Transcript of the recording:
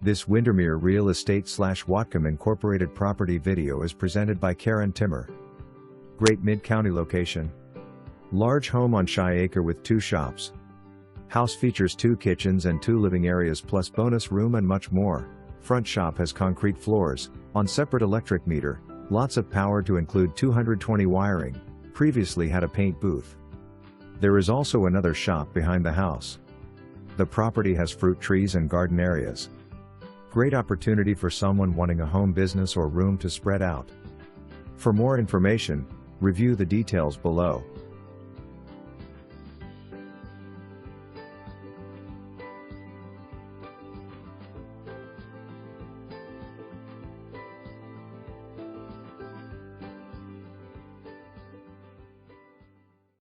This Windermere Real Estate / Whatcom Incorporated property video is presented by Karen Timmer. Great mid-county location. Large home on shy acre with 2 shops. House features 2 kitchens and 2 living areas plus bonus room and much more. Front shop has concrete floors, on separate electric meter, lots of power to include 220 wiring, previously had a paint booth. There is also another shop behind the house. The property has fruit trees and garden areas. Great opportunity for someone wanting a home business or room to spread out. For more information, review the details below.